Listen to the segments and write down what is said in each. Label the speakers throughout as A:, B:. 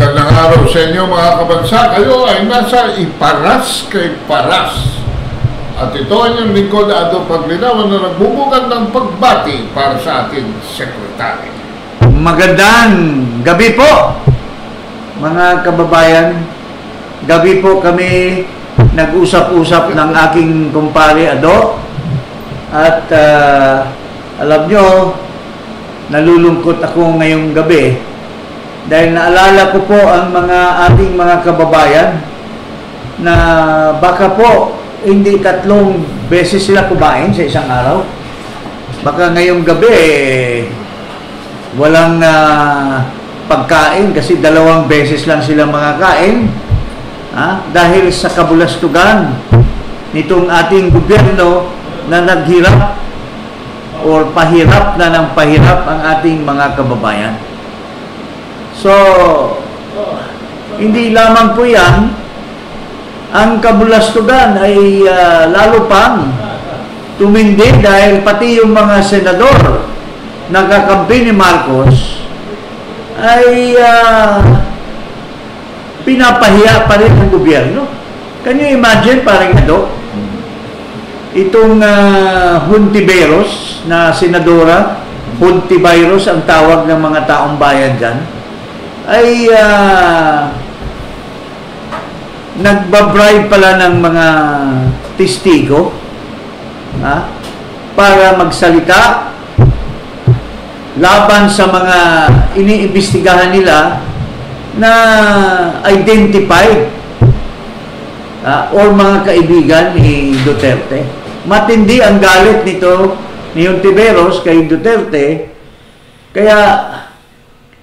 A: Magandang araw sa inyo mga kabansa. Kayo ay nasa Iparas kay Paras. At ito ang inyong lingkod, Ado Paglinawan, na nagbubukad ng pagbati para sa ating sekretary.
B: Magandang gabi po, mga kababayan. Gabi po kami nag-usap-usap ng aking kumpare Ado. At alam nyo, nalulungkot ako ngayong gabi dahil naalala ko po ang ating mga kababayan na baka po hindi 3 beses sila kumain sa isang araw. Baka ngayong gabi walang pagkain kasi 2 beses lang sila makakain dahil sa kabulastugan nitong ating gobyerno na naghirap or pahirap na ng pahirap ang ating mga kababayan. So, hindi lamang po yan, ang kabulastugan ay lalo pang tumindi dahil pati yung mga senador na kakampi ni Marcos ay pinapahiya pa rin ang gobyerno. Can you imagine, parang Ado? Itong Hontiveros na senadora, Hontivirus ang tawag ng mga taong bayan dyan, ay nagbabribe pala ng mga testigo para magsalita laban sa mga iniimbestigahan nila na identified or mga kaibigan ni Duterte. Matindi ang galit nito ni Hontiveros kay Duterte, kaya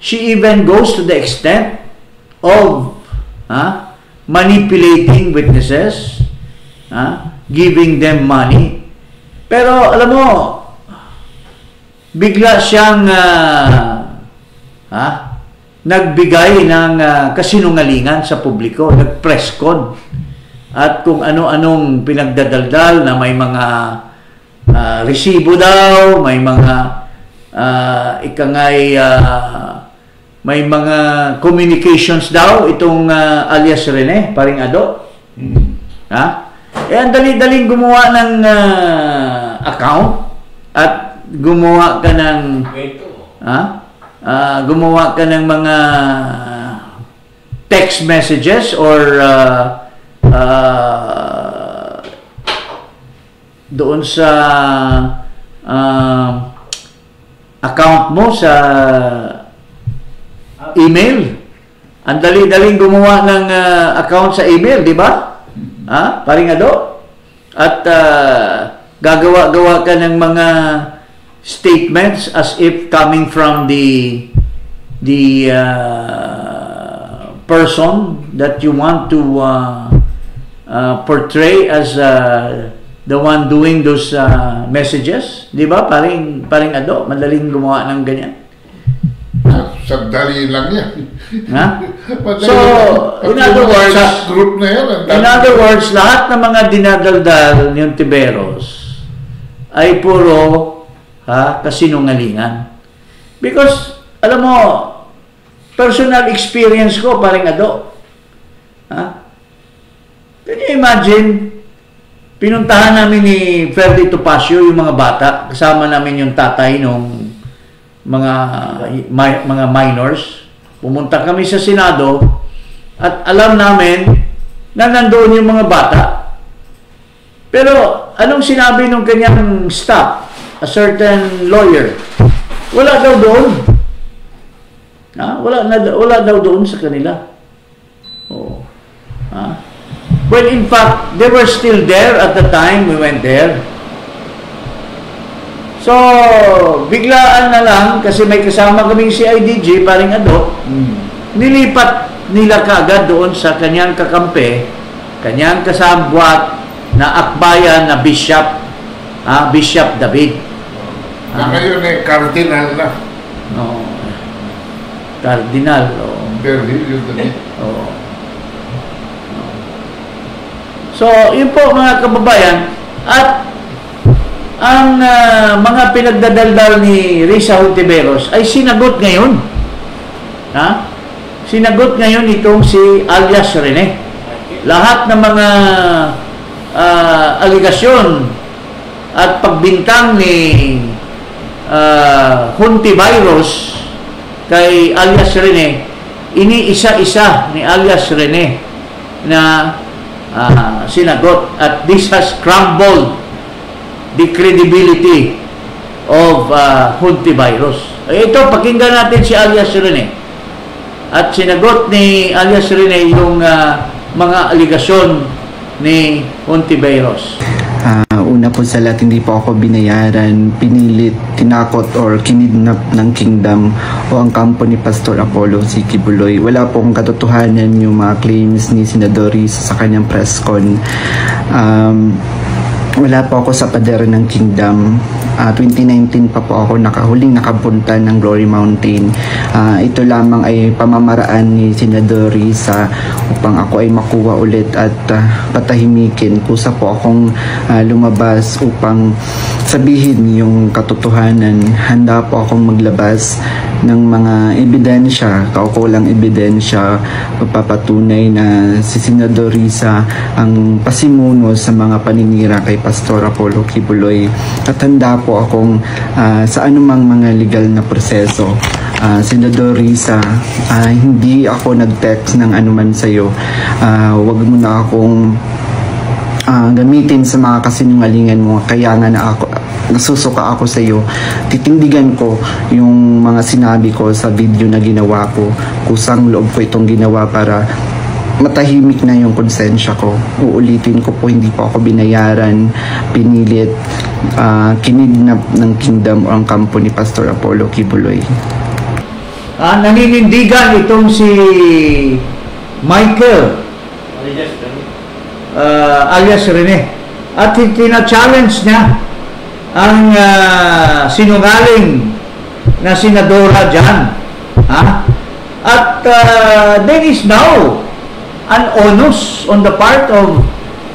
B: she even goes to the extent of manipulating witnesses, giving them money. Pero alam mo, bigla siyang nagbigay ng kasinungalingan sa publiko, nag-press con, at kung ano-anong pinagdadaldal na may mga resibo daw, may mga may mga communications daw itong alias Rene, paring Ado. Ang dali-daling gumawa ng account at gumawa ka ng mga text messages or doon sa account mo sa email. Ang dali-daling gumawa ng account sa email, di ba? Paring Ado? At gagawa-gawa ka ng mga statements as if coming from the person that you want to portray as the one doing those messages, di ba? Paring Ado, madaling gumawa ng ganyan.
A: Sandali lang yan.
B: So, in other words, lahat ng mga dinadaldal ni Hontiveros ay puro kasinungalingan. Because, alam mo, personal experience ko, paring Ado. Can you imagine, pinuntahan namin ni Ferdy Topacio yung mga bata, kasama namin yung tatay nung mga minors. Pumunta kami sa Senado at alam namin na nandoon yung mga bata. Pero anong sinabi nung kanyang staff, a certain lawyer? Wala daw doon. Wala daw doon sa kanila. Well, in fact, they were still there at the time we went there. So, biglaan na lang, kasi may kasama kaming CIDG, paring Ado, nilipat nila kaagad doon sa kanyang kakampi, kanyang kasabwat na akbayan na Bishop, Bishop David.
A: Ngayon Cardinal na.
B: Cardinal. So, yun po mga kababayan, at ang mga pinagdadaldal ni Risa Hontiveros ay sinagot ngayon. sinagot ngayon itong si alias Rene. Lahat ng mga aligasyon at pagbintang ni Hontiveros kay alias Rene, iniisa-isa ni alias Rene na sinagot, at this has crumbled the credibility of Hontiveros. Ito, pakinggan natin si alias Rene. At sinagot ni alias Rene yung mga aligasyon ni Hontiveros.
C: Una po sa lahat, hindi po ako binayaran, pinilit, tinakot or kinidnap ng Kingdom o ang kampo ni Pastor Apollo C. Quiboloy. Wala pong katotohanan yung mga claims ni Senador Risa sa kanyang press con. Wala po ako sa pader ng Kingdom. 2019 pa po ako huling nakapunta ng Glory Mountain. Ito lamang ay pamamaraan ni Senador Risa upang ako ay makuha ulit at patahimikin. Kusa po akong lumabas upang sabihin yung katotohanan. Handa po akong maglabas ng mga ebidensya, kaukulang ebidensya, papatunay na si Senador Risa ang pasimuno sa mga paninira kay Pastor Apollo Quiboloy. At handa po akong sa anumang mga legal na proseso. Senador Risa, hindi ako nag-text ng anuman sa'yo. Wag mo na akong gamitin sa mga kasinungalingan mo. Kaya nga nasusuka ako sa iyo. Titindigan ko yung mga sinabi ko sa video na ginawa ko. Kusang loob ko itong ginawa para matahimik na yung konsensya ko. Uulitin ko po, hindi po ako binayaran, pinilit, kinidnap ng Kingdom o ang kampo ni Pastor Apollo Quiboloy.
B: Naninindigan itong si Michael alias Rene, at tina-challenge niya ang sinungaling na senadora dyan. At there is now an onus on the part of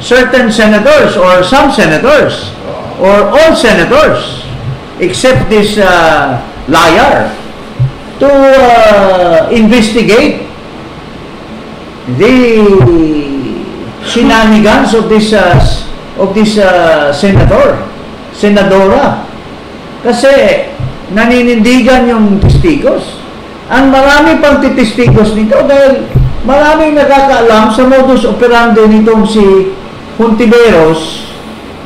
B: certain senators or some senators or all senators except this liar to investigate the shenanigans of this senadora, kasi naninindigan yung testigos. Ang marami pang testigos nito dahil maraming nakakaalam sa modus operandi nitong si Hontiveros,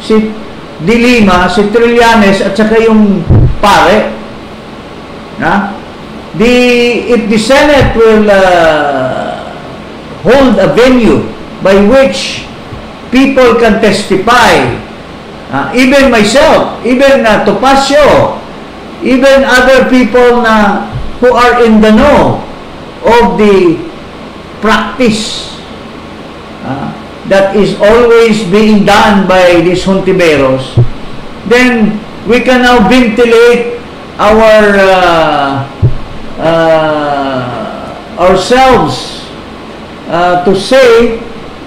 B: si De Lima, si Trillanes at saka yung pare. If the Senate will hold a venue by which people can testify, even myself, even Topacio, even other people who are in the know of the practice that is always being done by these Hontiveros, then we can now ventilate ourselves to say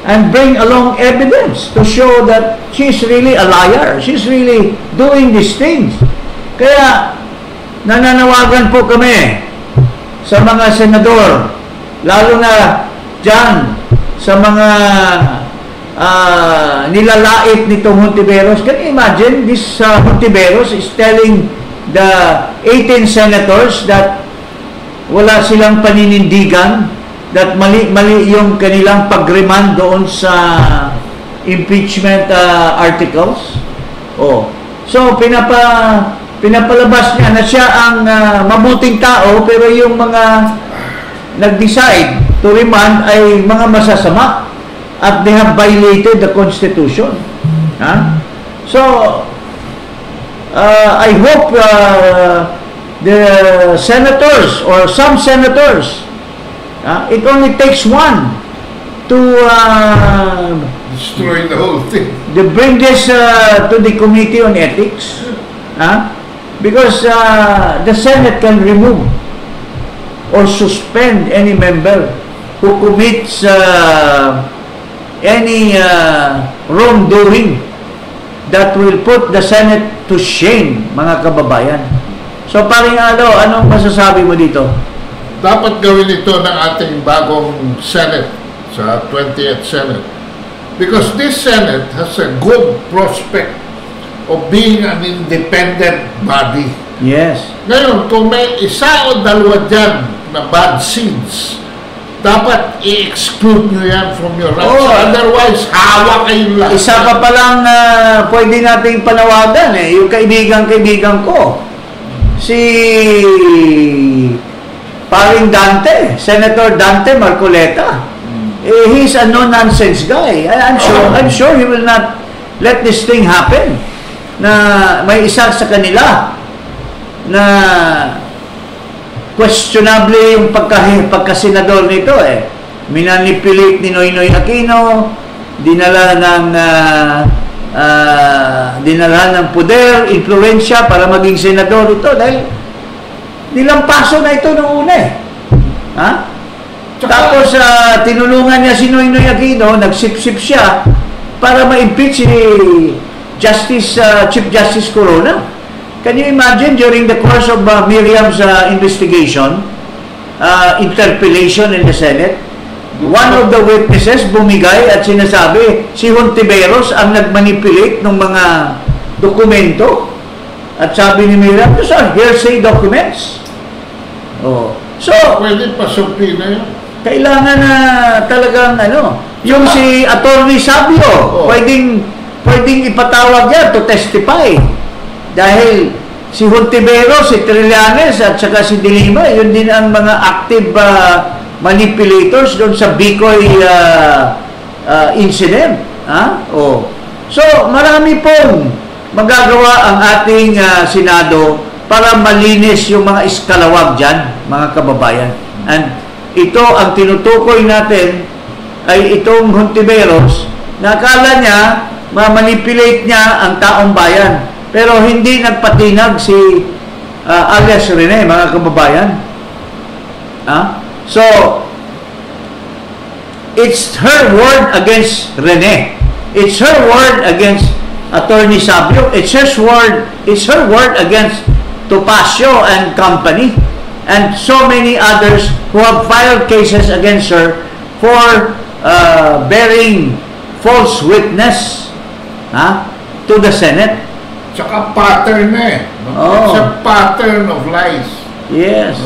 B: and bring along evidence to show that she's really a liar. She's really doing these things. Kaya nananawagan po kami sa mga senador, lalo na dyan sa mga nilalait nitong Hontiveros. Can you imagine this Hontiveros is telling the 18 senators that wala silang paninindigan, that mali yung kanilang pag-remand doon sa impeachment articles. So pinapalabas niya na siya ang mabuting tao, pero yung mga nag-decide to remand ay mga masasama at they have violated the Constitution. So I hope the senators or some senators, it only takes one to
A: destroy the whole thing.
B: To bring this to the Committee on Ethics, because the Senate can remove or suspend any member who commits any wrongdoing that will put the Senate to shame, mga kababayan. So paring anong masasabi mo dito?
A: dapat gawin ito ng ating bagong Senate sa 20th Senate. Because this Senate has a good prospect of being an independent body.
B: Yes.
A: Ngayon, kung may isa o dalawa dyan na bad seeds, dapat i-exclude nyo yan from your ranks.
B: Oh.
A: Otherwise, hawa kayong lahat.
B: Isa pa palang pwede nating panawagan yung kaibigan ko. Si Paring Dante, Senator Dante Marcoleta. He's a no-nonsense guy. I'm sure he will not let this thing happen. Na may isa sa kanila na questionable yung pagkasenador nito minanipulate ni Noynoy Aquino, dinala ng poder, influensya para maging senador ito dahil nilampaso na ito noong una ha? Tapos tinulungan niya si Noynoy Aquino, nagsipsip siya para ma-impeach si Chief Justice Corona. Can you imagine during the course of Miriam's investigation, interpellation in the Senate, one of the witnesses bumigay at sinasabi si Hontiveros ang nagmanipulate ng mga dokumento. At sabi ni Miriam, those are hearsay documents. So,
A: pwede pasumpi na yun.
B: Kailangan na talagang yung si Attorney Sabio, pwedeng ipatawag yan to testify. Dahil si Hontiveros, si Trillanes at saka si De Lima, yun din ang mga active manipulators doon sa Bicoy incident. So, marami pong magagawa ang ating Senado para malinis yung mga iskalawag dyan, mga kababayan. And ito, ang tinutukoy natin ay itong Hontiveros na akala niya, ma-manipulate niya ang taong bayan. Pero hindi nagpatinag si alias Rene, mga kababayan. So, it's her word against Rene. It's her word against Attorney Sabio. It's her word against Topacio and company. And so many others who have filed cases against her for bearing false witness to the Senate.
A: Tsaka pattern It's a pattern of lies.
B: Yes.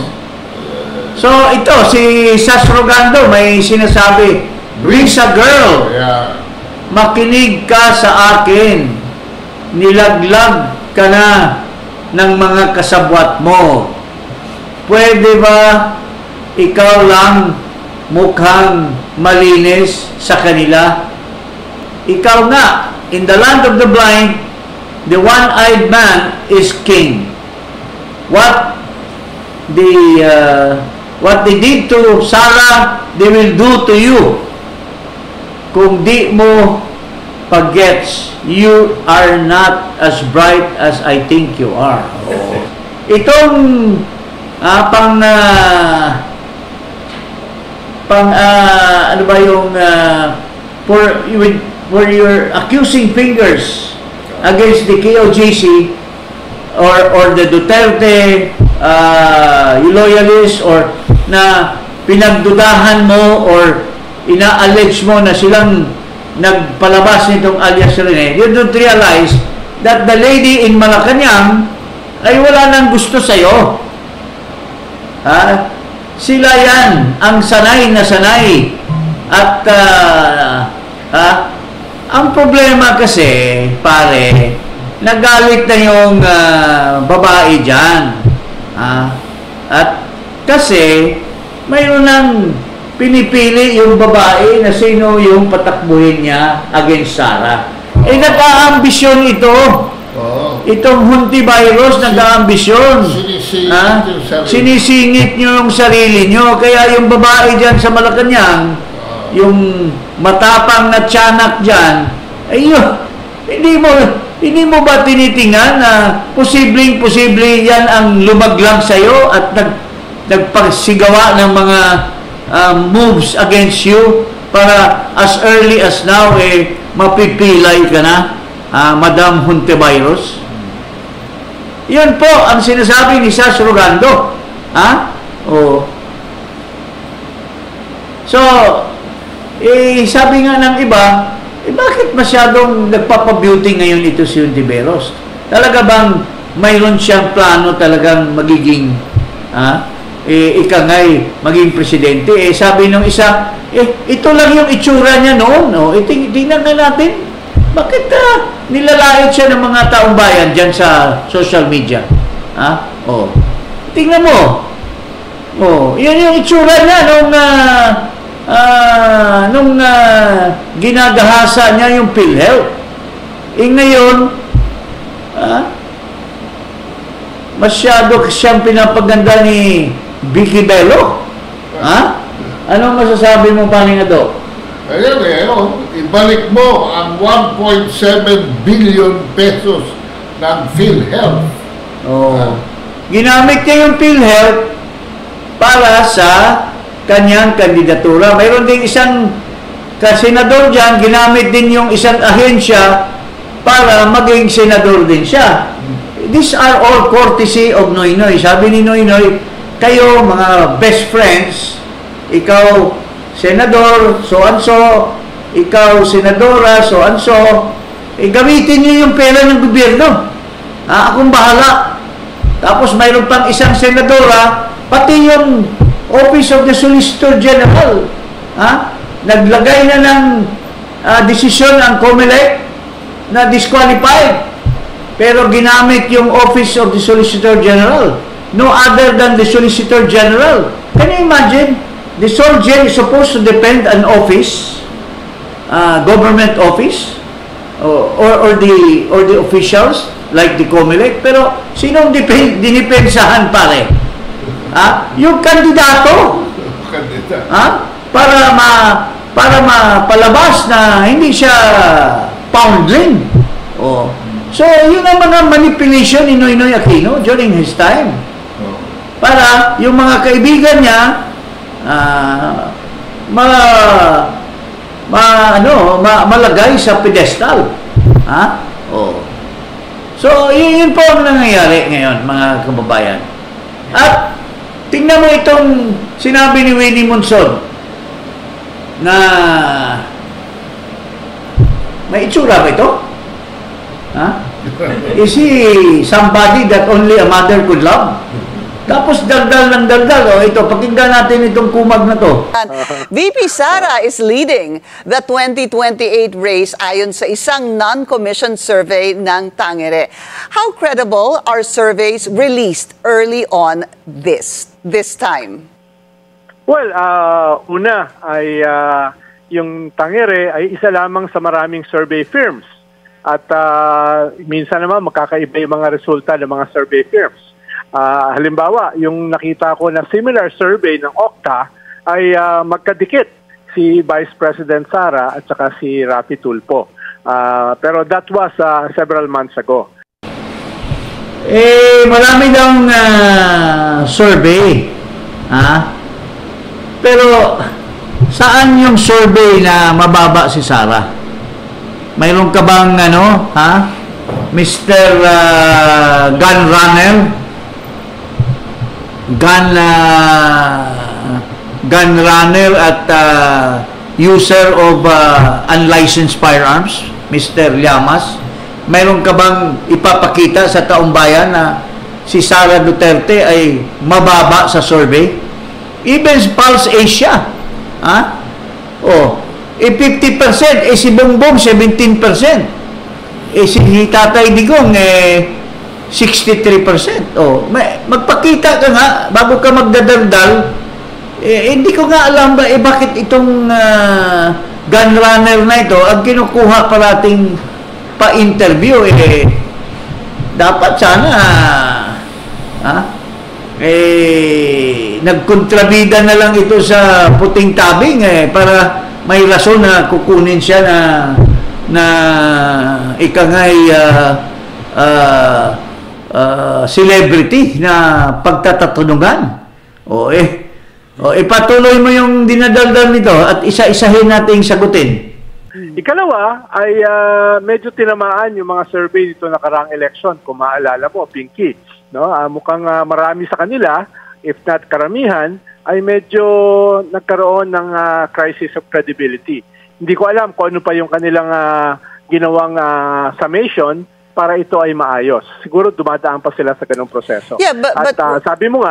B: So, ito, si Sas Rogando may sinasabi, Risa girl, makinig ka sa akin. Nilaglag ka na ng mga kasabwat mo. Pwede ba ikaw lang mukhang malinis sa kanila? Ikaw nga, in the land of the blind, the one-eyed man is king. What they did to Sarah, they will do to you. Kung di mo pag-gets, you are not as bright as I think you are. Itong ano ba yung for your accusing fingers against the KOJC or the Duterte loyalists or na pinagdudahan mo or ina-allege mo na silang nagpalabas nitong alias Rene, you don't realize that the lady in Malacanang ay wala nang gusto sa'yo. Sila yan ang sanay na sanay at ang problema kasi, pare, nagalit na yung babae dyan. At kasi, mayroon nang pinipili yung babae na sino yung patakbuhin niya against Sarah. Nag-aambisyon ito. Itong Hontiveros, nag-aambisyon. Sinisingit nyo yung sarili nyo. Kaya yung babae dyan sa Malacanang, yung matapang na tiyanak dyan, ayun, hindi mo ba tinitingnan na posible yan ang lumaglag sa'yo at nagpagsigawa ng mga moves against you para as early as now mapipilay ka na, Madam Hontiveros? Yun po ang sinasabi ni Sas Rogando. So, sabi nga ng iba, bakit masyadong nagpapabeauty ngayon ito si Ontiveros? Talaga bang mayroon siyang plano talagang magiging ikangay maging presidente? Sabi nung isa, ito lang yung itsura niya noon. Tingnan na natin. Bakit nilalait siya ng mga taong bayan dyan sa social media? Tingnan mo. Yan yung itsura niya nung ginagahasa niya yung PhilHealth. Ngayon, masyado siyang pinapaganda ni Vicky Bello. Anong masasabi mo, Paningado?
A: Ibalik mo ang 1.7 billion pesos ng PhilHealth.
B: Ginamit niya yung PhilHealth para sa kanyang kandidatura. Mayroon din isang senador dyan, ginamit din yung isang ahensya para maging senador din siya. These are all courtesy of Noynoy. Sabi ni Noynoy, kayo mga best friends, ikaw senador, so-and-so, ikaw senadora, so-and-so, gamitin niyo yung pera ng gobyerno. Akong bahala. Tapos mayroon pang isang senadora, pati yung Office of the Solicitor General, naglagay na ng desisyon ang COMELEC na disqualified. Pero ginamit yung Office of the Solicitor General. No other than the Solicitor General. Can you imagine? The Solgen is supposed to depend an office, government office, or the officials like the COMELEC. Pero sinong dinipensahan pare? Yung kandidato. Para mapalabas na hindi siya foundling. So, yun ang mga manipulation ni Noynoy Aquino during his time. Para yung mga kaibigan niya malagay sa pedestal. So, yun po ang nangyayari ngayon, mga kababayan. At tingnan mo itong sinabi ni Winnie Monson na may itsura ba ito? Is he somebody that only a mother could love? Tapos daldal ng daldal. Ito, pakinggan natin itong kumag na to.
D: VP Sara is leading the 2028 race ayon sa isang non-commissioned survey ng Tangere. How credible are surveys released early on this time?
E: Well, una ay yung Tangere ay isa lamang sa maraming survey firms. At minsan naman makakaiba yung mga resulta ng mga survey firms. Halimbawa, yung nakita ko na similar survey ng Okta ay magkadikit si Vice President Sara at saka si Raffy Tulfo. Pero that was several months ago.
B: Marami daw survey. Pero saan yung survey na mababa si Sara? Mayroon ka bang Mr. Gun Runner? Gun runner at user of unlicensed firearms, Mr. Llamas. Mayroon ka bang ipapakita sa taong bayan na si Sara Duterte ay mababa sa survey? Even Pulse Asia, 50%, si Bongbong 17%, si Tatay Digong 63%. Magpakita ka nga bago ka magdadaldal. Hindi ko nga alam ba bakit itong gun runner na ito ang kinukuha parating pa-interview. Dapat sana nagkontrabida na lang ito sa puting tabing para may rason na kukunin siya na ikangay celebrity na pagtatatunungan. Ipatuloy mo yung dinadaldal nito at isa-isahin nating sagutin.
E: Ikalawa ay medyo tinamaan yung mga survey dito nakaraang election. Kung maalala mo, Pinky, no? Mukhang marami sa kanila, if not karamihan, ay medyo nagkaroon ng crisis of credibility. Hindi ko alam kung ano pa yung kanilang ginawang summation para ito ay maayos. Siguro dumadaan pa sila sa ganung proseso.
D: Yeah, but
E: sabi mo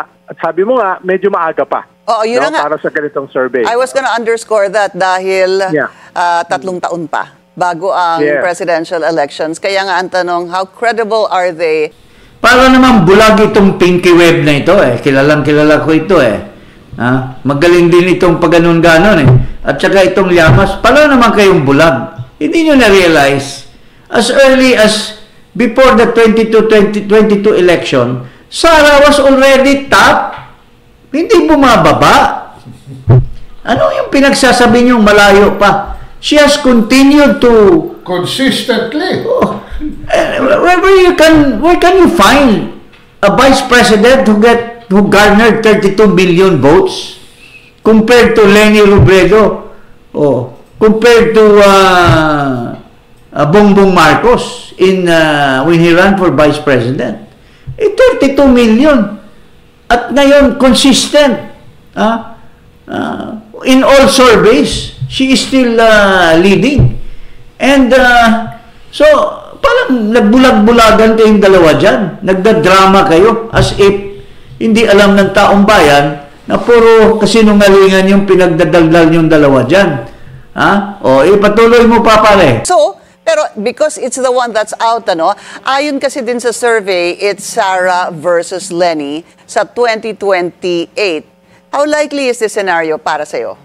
E: nga, medyo maaga pa.
D: Oo, yun na nga.
E: Para sa ganitong survey.
D: I was gonna underscore that dahil 3 taon pa bago ang presidential elections. Kaya nga ang tanong, how credible are they?
B: Para naman bulag itong Pinky Web na ito Kilalang kilala ko ito Magaling din itong paganon-ganon At saka itong Llamas. Para naman kayong bulag. Hindi nyo na-realize, as early as before the 2022 election, Sara was already top. Hindi bumababa. Ano yung pinagsasabi niyong malayo pa? She has continued to
A: consistently.
B: Where can you find a vice president who garnered 32 million votes compared to Leni Robredo? Compared to Bongbong Marcos when he ran for vice president. 32 million. At ngayon, consistent. In all surveys, she is still leading. And so, parang nagbulag-bulagan kayong dalawa dyan. Nagdadrama kayo as if hindi alam ng taong bayan na puro kasinungalingan yung pinagdadaldal yung dalawa dyan. Ipatuloy mo pa pare.
D: So, pero because it's the one that's out, ayon kasi din sa survey, it's Sara versus Leni sa 2028. How likely is this scenario para sa'yo?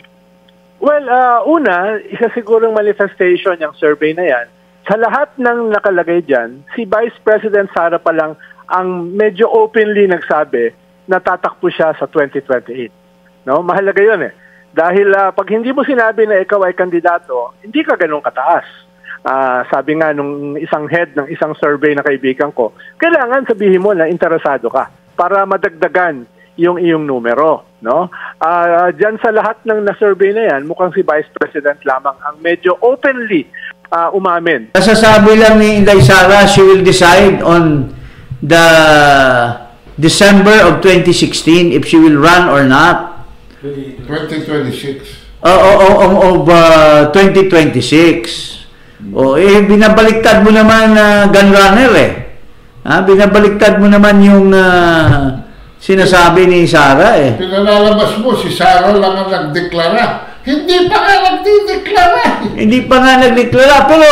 E: Well, una, isa sigurong manifestation yung survey na yan. Sa lahat ng nakalagay dyan, si Vice President Sara pa lang ang medyo openly nagsabi na tatakbo siya sa 2028. Mahalaga yun Dahil pag hindi mo sinabi na ikaw ay kandidato, hindi ka ganun kataas. Sabi nga nung isang head ng isang survey na kaibigan ko, kailangan sabihin mo na interesado ka para madagdagan yung iyong numero. Diyan sa lahat ng na-survey na yan, mukhang si Vice President lamang ang medyo openly umamin.
B: Nasasabi lang ni Inday Sara, she will decide on the December of 2016 if she will run or not.
A: 2026.
B: Of 2026. Binabaliktad mo naman gun runner Binabaliktad mo naman yung sinasabi ni Sara
A: Pinalalabas mo, si Sara lang ang nagdeklara. Hindi pa nga nagdideklara.
B: Hindi pa nga nagdeklara. Pero,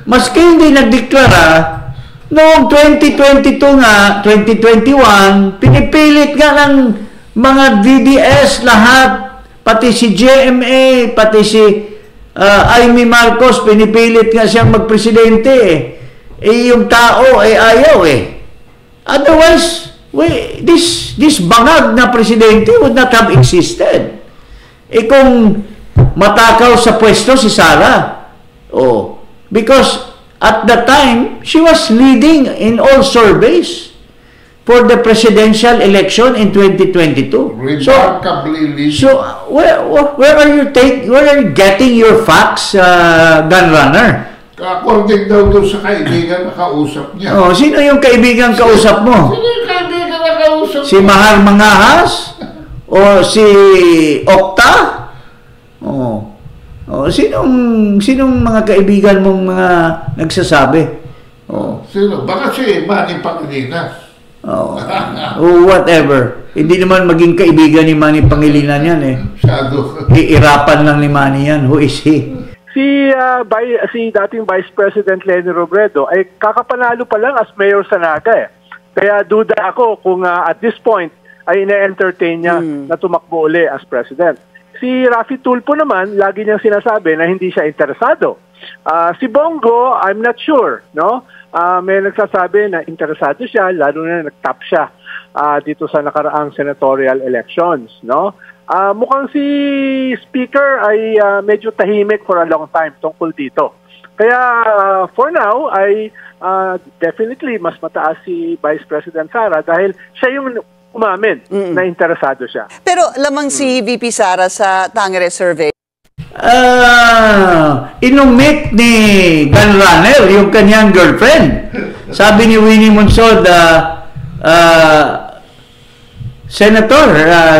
B: maski hindi nagdeklara, noong 2022 nga, 2021, pinipilit nga ng mga DDS lahat, pati si GMA, pati si Amy Marcos, pinipilit nga siyang magpresidente yung tao ayaw Otherwise, this bangag na presidente would not have existed. Kung matakaw sa pwesto si Sara, because at that time, she was leading in all surveys for the presidential election in 2022.
A: Remarkably leading.
B: So where are you getting your facts, gun runner?
A: According daw doon sa kaibigan na kausap niya.
B: Sino yung kaibigan kausap mo?
A: Sino yung kaibigan na kausap mo?
B: Si Mahar Mangahas? O si Okta? Sinong mga kaibigan mong mga nagsasabi?
A: Sino? Baka si Manny Pangilinan.
B: Whatever. Hindi naman maging kaibigan ni Manny Pangilinan yan
A: Shadow.
B: Iirapan lang ni Manny yan. Who is he?
E: Si dating Vice President Leni Robredo ay kakapanalo pa lang as mayor sa Naga Kaya duda ako kung at this point ay ina-entertain niya na tumakbo uli as president. Si Raffy Tulfo naman, lagi niyang sinasabi na hindi siya interesado. Si Bongo, I'm not sure, may nagsasabi na interesado siya, lalo na nag-top siya dito sa nakaraang senatorial elections, mukhang si Speaker ay medyo tahimik for a long time tungkol dito. Kaya for now ay definitely mas mataas si Vice President Sara dahil siya yung umamin na interesado siya.
D: Pero lamang si VP Sara sa Tangere survey.
B: Inumit ni gun runner yung kanyang girlfriend. Sabi ni Winnie Monsod, Senator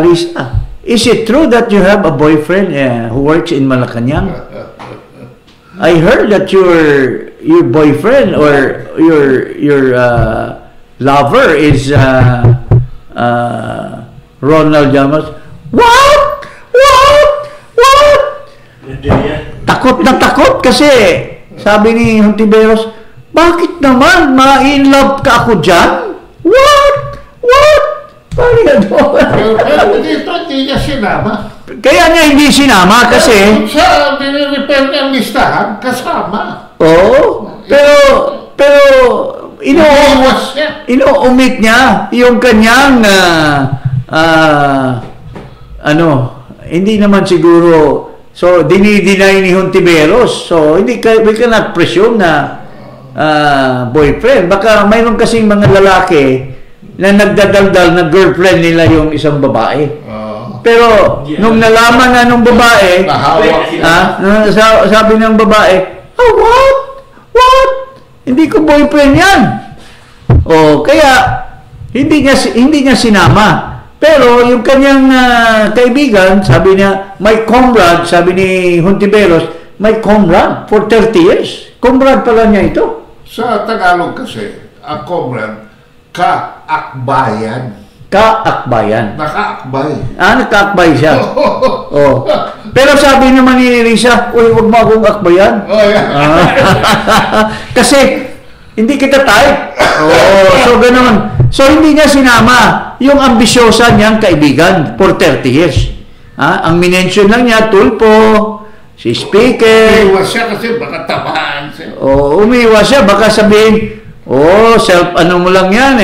B: Risa, is it true that you have a boyfriend who works in Malacanang? I heard that your boyfriend or your lover is Ronald Llamas. What? Takot na takot kasi sabi ni Hontiveros, bakit naman ma-in love ka ako dyan? What?
A: Pero dito hindi niya sinama.
B: Kaya niya hindi sinama kasi
A: Sa dinirepel niyang listahan, kasama.
B: oo, pero ino-omit niya yung kanyang hindi naman siguro, so dinideny ni Hontiveros, so we cannot presume na boyfriend. Baka mayroon kasing mga lalaki na nagdadaldal na girlfriend nila yung isang babae. Pero nung nalaman na nung babae, sabi ng babae, what? Hindi ko boyfriend yan. Kaya hindi niya sinama. Pero yung kanyang kaibigan, sabi niya, my comrade, sabi ni Hontiveros, my comrade for 30 years. Comrade pala niya ito.
A: Sa Tagalog kasi, ang comrade, kaakbayan.
B: Kaakbayan.
A: Nakaakbay.
B: Nakaakbay siya. Pero sabi naman ni Risa, uy, huwag mo akong akbayan. Kasi, hindi kita type. So ganoon. So hindi niya sinama yung ambisyosa niyang kaibigan for 30 years. Ang minention lang niya, Tulpo, si Speaker.
A: Umiwas siya kasi baka tamaan siya.
B: Umiwas siya, baka sabihin, self-ano mo lang yan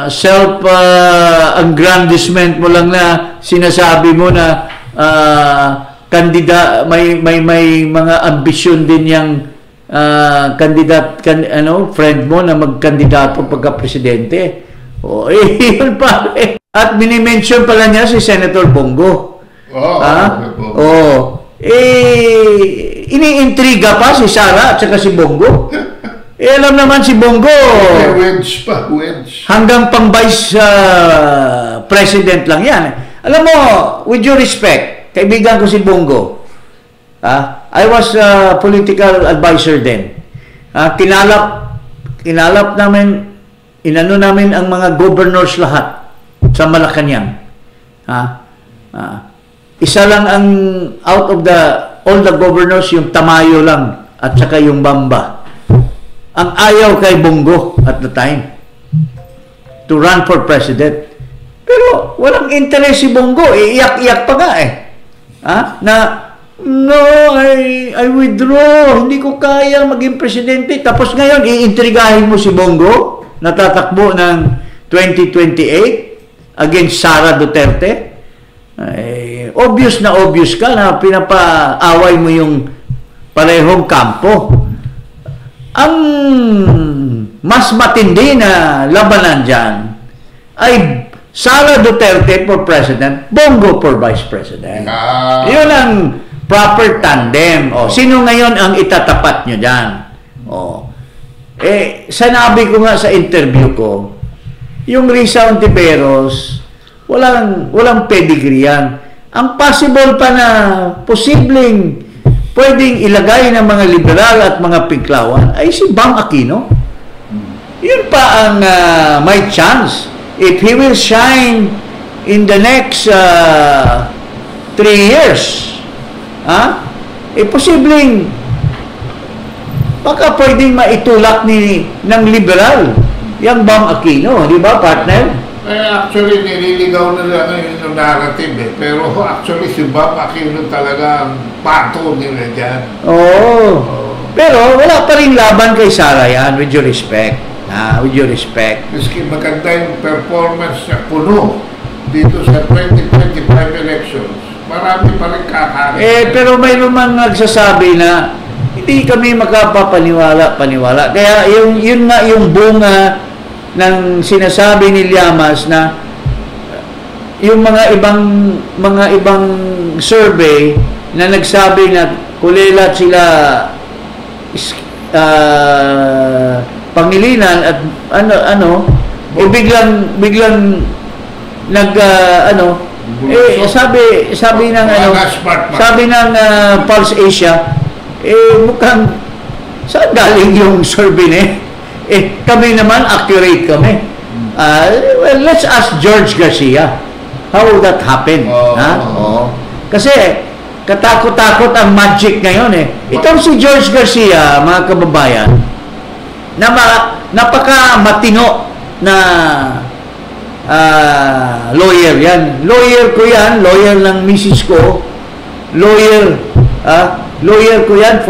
B: self-aggrandizement mo lang na sinasabi mo na may mga ambisyon din yung friend mo na magkandidato pagka-presidente. Yun pa. At minimension pala niya si Senator Bongo. Iniintriga pa si Sara at saka si Bongo. Alam naman si Bongo,
A: Wedge.
B: hanggang pang vice president lang yan. Alam mo, with due respect, kaibigan ko si Bongo. I was a political advisor then. Kinalap namin, inano namin ang mga governors lahat sa Malacanang. Isa lang ang out of all the governors, yung Tamayo lang at saka yung Bamba. Ang ayaw kay Bongo at the time to run for president. Pero walang interest si Bongo, iyak-iyak pa nga no, I withdraw, hindi ko kaya maging presidente. Tapos ngayon, iintrigahin mo si Bongo na tatakbo ng 2028 against Sara Duterte. Obvious ka na pinapaaway mo yung parehong kampo. Ang mas matindi na labanan dyan ay Sara Duterte for president, Bongo for vice president. Yun ang proper tandem. Sino ngayon ang itatapat nyo dyan? Sanabi ko nga sa interview ko, yung Risa Hontiveros, walang pedigree yan. Ang possible pa na posibleng pwedeng ilagay ng mga liberal at mga Pinklawan ay si Bam Aquino. Yun pa ang may chance. If he will shine in the next 3 years, posibleng baka pwedeng maitulak ng liberal yung Bam Aquino, di ba, partner?
A: Actually, nililigaw na lang yung narrative Pero actually, si Bam Aquino talaga ang pato nila dyan.
B: Pero wala pa rin laban kay Sara yan, with due respect. With due respect.
A: Miski maganda yung performance niya puno dito sa 2025 elections, marami pa rin kakarin.
B: Pero mayroon man nagsasabi na hindi kami makapapaniwala. Kaya yun nga yung bunga ng sinasabi ni Llamas na yung mga ibang survey na nagsabi na kulelat sila Pangilinan at biglang sabi ng sabi ng Pulse Asia, mukhang saan galing yung survey na kami naman accurate kami. Well, let's ask George Garcia how that happened. Kasi katakot-takot ang magic ngayon Itong si George Garcia, mga kababayan, na napaka-matino na lawyer yan. Lawyer ko yan, lawyer ng misis ko. Lawyer ko yan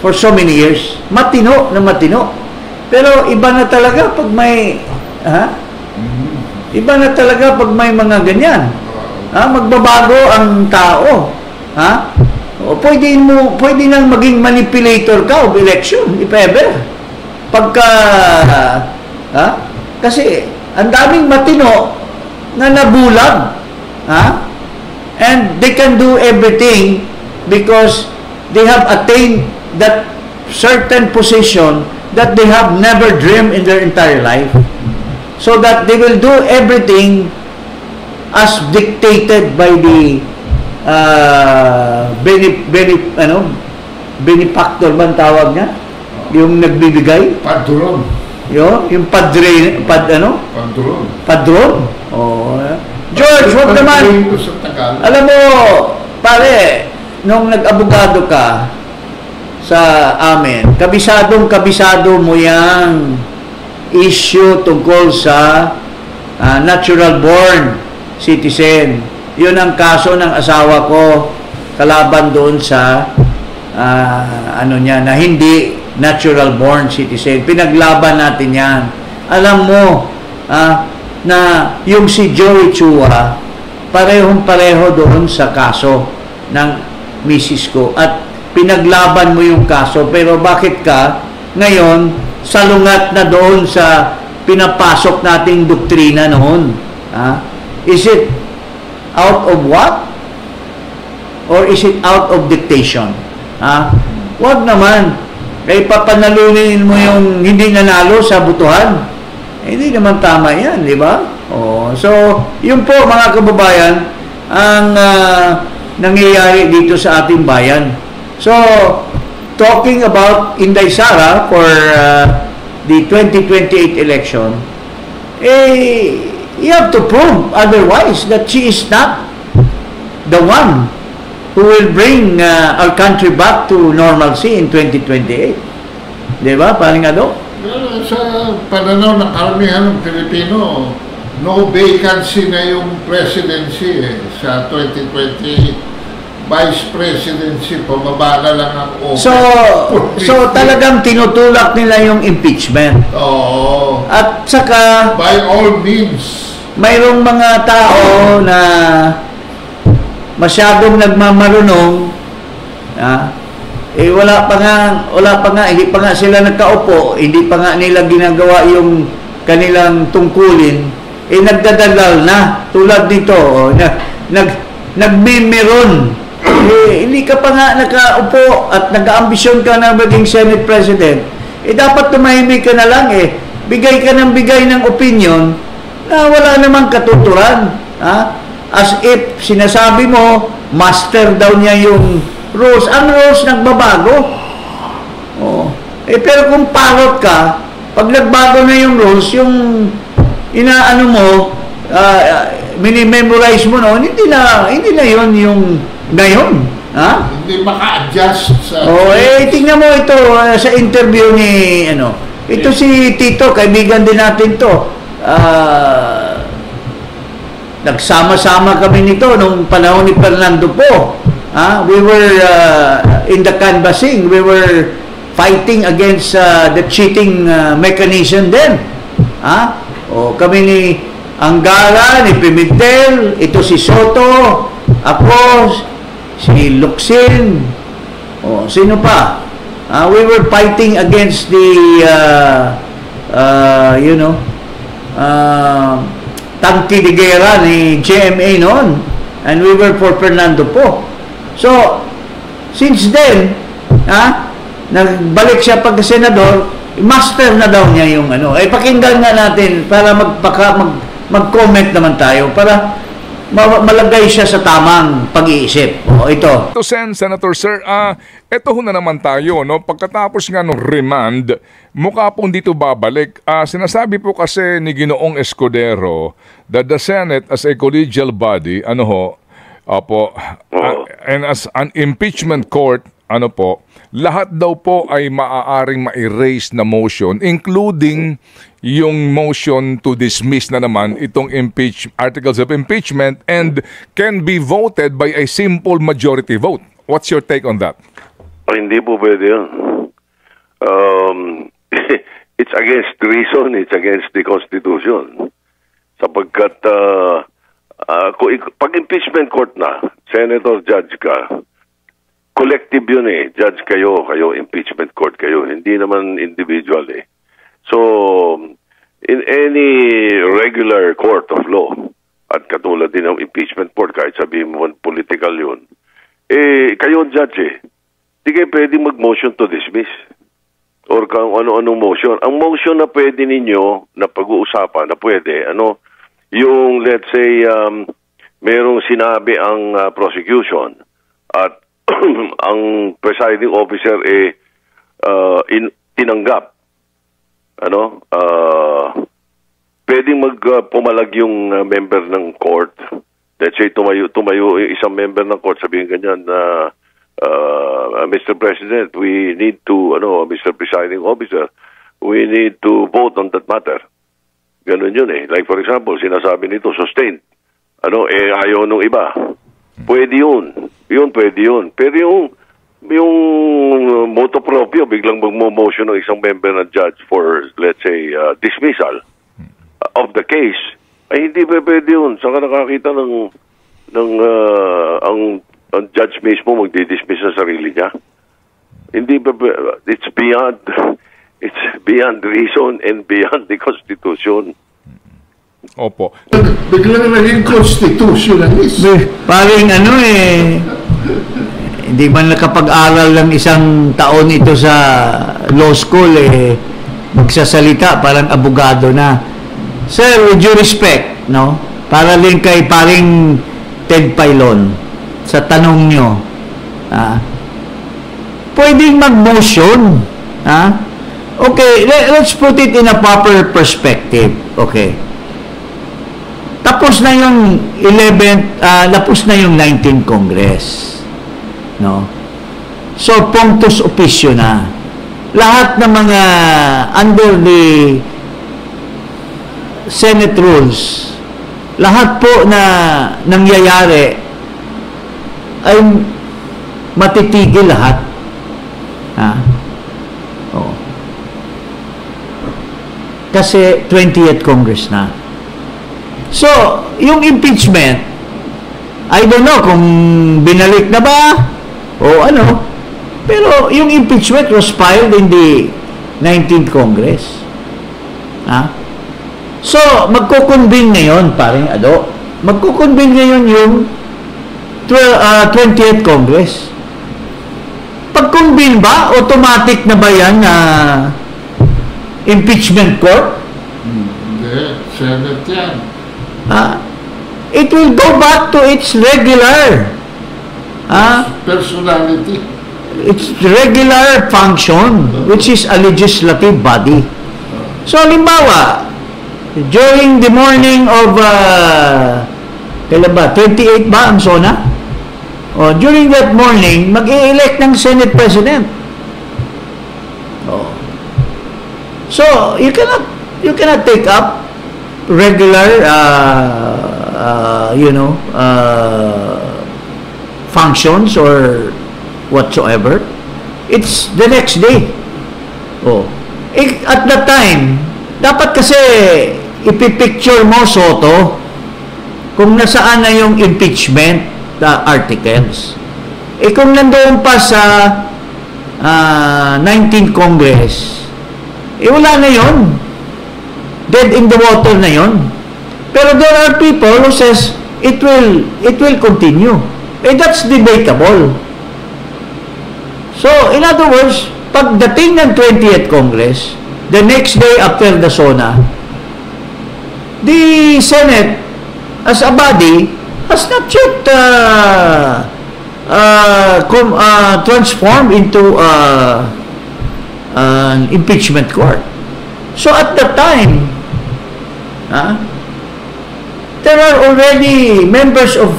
B: for so many years. Matino na matino. Pero iba na talaga pag may iba na talaga pag may mga ganyan. Magbabago ang tao. O pwede nang maging manipulator ka of election if ever. Pagka kasi ang daming matino na nabulag. And they can do everything because they have attained that certain position that they have never dreamed in their entire life. So that they will do everything as dictated by the benefactor ba ang tawag niya? Yung nagbibigay?
A: Padron.
B: Yung padron. Padron? George, wag naman. Alam mo, pare, nung nag-abogado ka sa amin, kabisado mo yung issue tungkol sa natural born citizen. Yun ang kaso ng asawa ko kalaban doon sa na hindi natural born citizen. Pinaglaban natin yan. Alam mo na yung si Joey Chua parehong-pareho doon sa kaso ng misis ko at pinaglaban mo yung kaso, pero bakit ka ngayon salungat na doon sa pinapasok nating doktrina noon? Is it out of what? Or is it out of dictation? Wag naman. Kaya papanalunin mo yung hindi nanalo sa butuhan. Hindi naman tama yan, di ba? So, yun po mga kababayan ang nangyayari dito sa ating bayan. So, talking about Inday Sara for the 2028 election, you have to prove otherwise that she is not the one who will bring our country back to normalcy in 2028. Di ba, paring Ado?
A: Sa pananaw ng karamihan ng Pilipino, no vacancy na yung presidency sa 2028. Vice presidency, pababa na lang ang open.
B: So talagang tinutulak nila yung impeachment.
A: Oo.
B: At saka,
A: by all means,
B: mayroong mga tao na masyadong nagmamarunong, wala pa nga, hindi pa nga sila nagkaupo, hindi pa nga nila ginagawa yung kanilang tungkulin, nagdadalal na, tulad nito, nagmimiron. Hindi ka pa nga nakaupo at nag-aambisyon ka na maging Senate President, dapat tumahimik ka na lang bigay ka ng opinion na wala namang katuturan. As if sinasabi mo, master daw niya yung rules. Ang rules nagbabago. Pero kung parot ka, pag nagbago na yung rules, yung inaano mo, minimemorize mo noon, hindi na yun yung ngayon.
A: Hindi maka-adjust sa...
B: tingnan mo ito sa interview ni, ito si Tito, kaibigan din natin to. Nagsama-sama kami nito nung panahon ni Fernando Po. We were in the canvassing, we were fighting against the cheating mechanism then. Kami ni Angara, ni Pimentel, ito si Soto, ako, si Luxin, sino pa? We were fighting against the Tangki de Guerra ni GMA noon, and we were for Fernando Po. So, since then, nagbalik siya pagka-senador, master na daw niya yung pakinggan nga natin para mag-comment naman tayo para malagay siya sa tamang pag-iisip. Ito.
F: Ito, Senator Sir, eto ho na naman tayo, no? Pagkatapos nga ng remand, mukha pong dito babalik. Sinasabi po kasi ni Ginoong Escudero that the Senate as a collegial body, and as an impeachment court, lahat daw po ay maaaring ma-erase na motion, including yung motion to dismiss na naman itong articles of impeachment, and can be voted by a simple majority vote. What's your take on that?
G: Hindi po pwede yun. It's against reason, it's against the Constitution. Sapagkat pag impeachment court na, senator, judge ka, collective yun eh. Judge kayo, impeachment court kayo. Hindi naman individual eh. So, in any regular court of law, at katulad din ng impeachment court, kahit sabihin mo political yun, kayo ang judge eh. Hindi kayo pwede mag-motion to dismiss. Or kung ano-anong motion. Ang motion na pwede ninyo, na pag-uusapan, na pwede, yung let's say, merong sinabi ang prosecution, at ang presiding officer tinanggap, pwedeng pumalag yung member ng court. Let's say tumayo yung isang member ng court, sabihin ganyan na Mr. President, we need to Mr. Presiding Officer, we need to vote on that matter. Ganun yun eh. Like for example, sinasabi nito sustained. Ayaw nung iba. Pwede yun. Pwede yun. Pero yung moto proprio, biglang magmo-motion ng isang member ng judge for, let's say, dismissal of the case, ay hindi pwede yun. Saan ka nakakita ang judge mismo magdi-dismiss sa sarili niya? Hindi it's beyond reason and beyond the Constitution.
F: Opo.
A: Biglang naging constitutionalist.
B: Paring hindi man nakapag-aral lang isang taon ito sa law school, magsasalita, parang abogado na. Sir, with due respect, para din kay paring Ted Pailon, sa tanong nyo, pwedeng mag-motion, okay, let's put it in a proper perspective. Okay. Tapos na yung 19th Congress. No? So, punctus officio na. Lahat ng mga under the Senate rules, lahat po na nangyayari ay matitigil lahat. Kasi 20th Congress na. So, yung impeachment, I don't know kung binalik na ba o pero yung impeachment was filed in the 19th Congress. So, magkukonvene ngayon, paring Ado. Magkukonvene ngayon yung 20th Congress. Pag-convene ba, automatic na ba yan impeachment court?
A: Hindi, Senate yan.
B: It will go back to its regular
A: personality.
B: Its regular function, which is a legislative body. So, halimbawa, during the morning of kailan ba? 28 ba ang SONA? During that morning, mag-i-elect ng Senate President. So, you cannot take up regular functions or whatsoever. It's the next day. At that time, dapat kasi ipipicture mo, Soto, kung nasaan na yung impeachment articles. Kung nandoon pa sa 19th Congress, wala na yon. Dead in the water na yon. Pero there are people who says it will continue. That's debatable. So, in other words, pagdating ng 20th Congress, the next day after the SONA, the Senate as a body has not yet transformed into an impeachment court. So at the time, there are already members of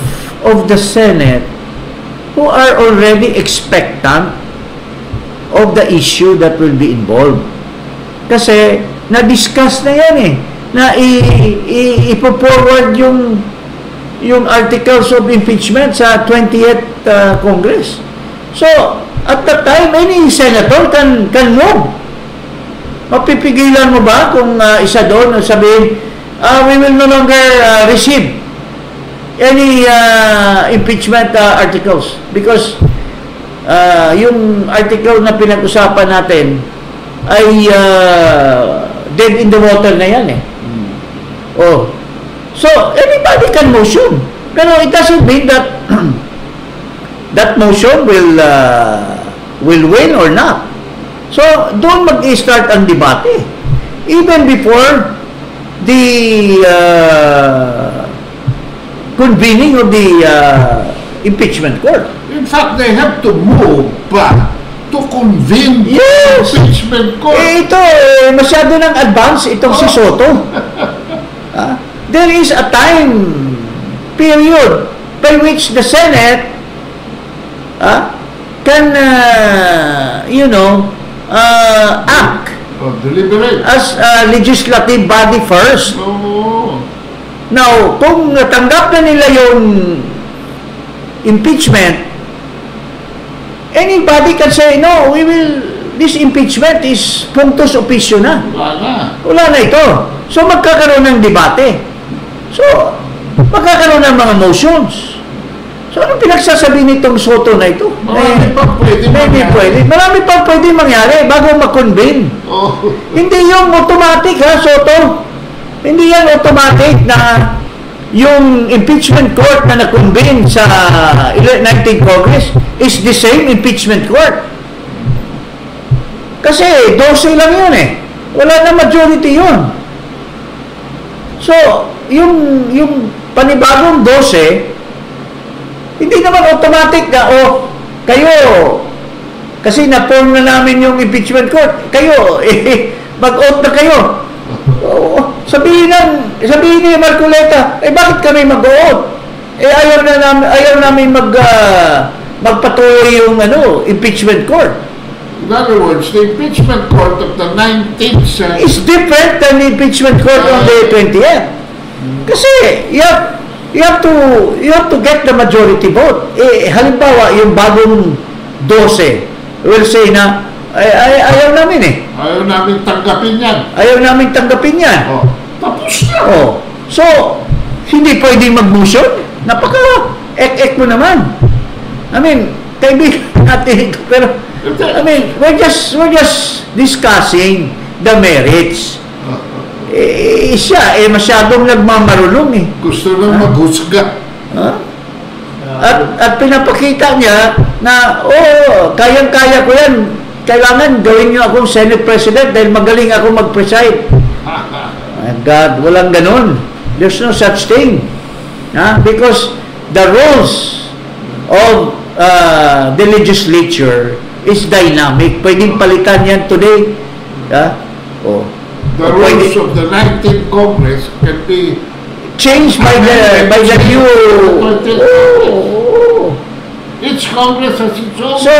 B: the Senate who are already expectant of the issue that will be involved. Kasi na-discuss na yan na ipo-forward yung articles of impeachment sa 20th Congress. So, at that time, any senator can move. Mapipigilan mo ba kung isa doon sabihin, we will no longer receive any impeachment articles because yung article na pinag-usapan natin ay dead in the water na yan So anybody can motion, pero it doesn't mean that that motion will win or not. So doon mag-start ang debate even before the convening of the impeachment court.
A: In fact, they have to move back to convene the impeachment court.
B: Ito, masyado ng advance itong si Soto. There is a time period by which the Senate can, act
A: deliberate
B: as a legislative body first. Now, kung natanggap na nila yung impeachment, anybody can say, no, this impeachment is punctus officio na. Wala na ito. So, magkakaroon ng debate. So, magkakaroon ng mga motions. So, anong pinagsasabi nitong Soto na ito?
A: Marami pang pwede mangyari.
B: Marami pang pwede mangyari bago mag-convene. Hindi yung automatic, Soto. Hindi yan automatic na yung impeachment court na na-convene sa 19th Congress is the same impeachment court. Kasi 12 lang yun Wala na majority yun. So, yung panibagong 12, hindi naman automatic na, kayo, kasi na-form na namin yung impeachment court, kayo, mag-out na kayo. Sabihin ni Marcoleta, bakit kami mag-out? Ayaw namin magpatuloy yung impeachment court.
A: In other words, the impeachment court of the 19th century
B: is different than the impeachment court on the 20th. Kasi you have to get the majority vote. Halimbawa, yung bagong 12 will say na ayaw namin
A: Ayaw namin tanggapin yan. Tapos na.
B: So, hindi pwedeng mag-motion. Napaka-ek-ek mo naman. I mean, kaibigan natin ito. Pero, we're just discussing the merits. Siya, masyadong nagmamarulong
A: Gusto lang maghusga.
B: At pinapakita niya na, kayang-kaya ko yan. Kailangan gawin niyo akong Senate President dahil magaling ako mag-preside. My God, walang ganun. There's no such thing. Because the rules of the legislature is dynamic. Pwedeng palitan yan today.
A: The rules of the 19th Congress can be
B: changed by the new.
A: Each Congress has its own.
B: So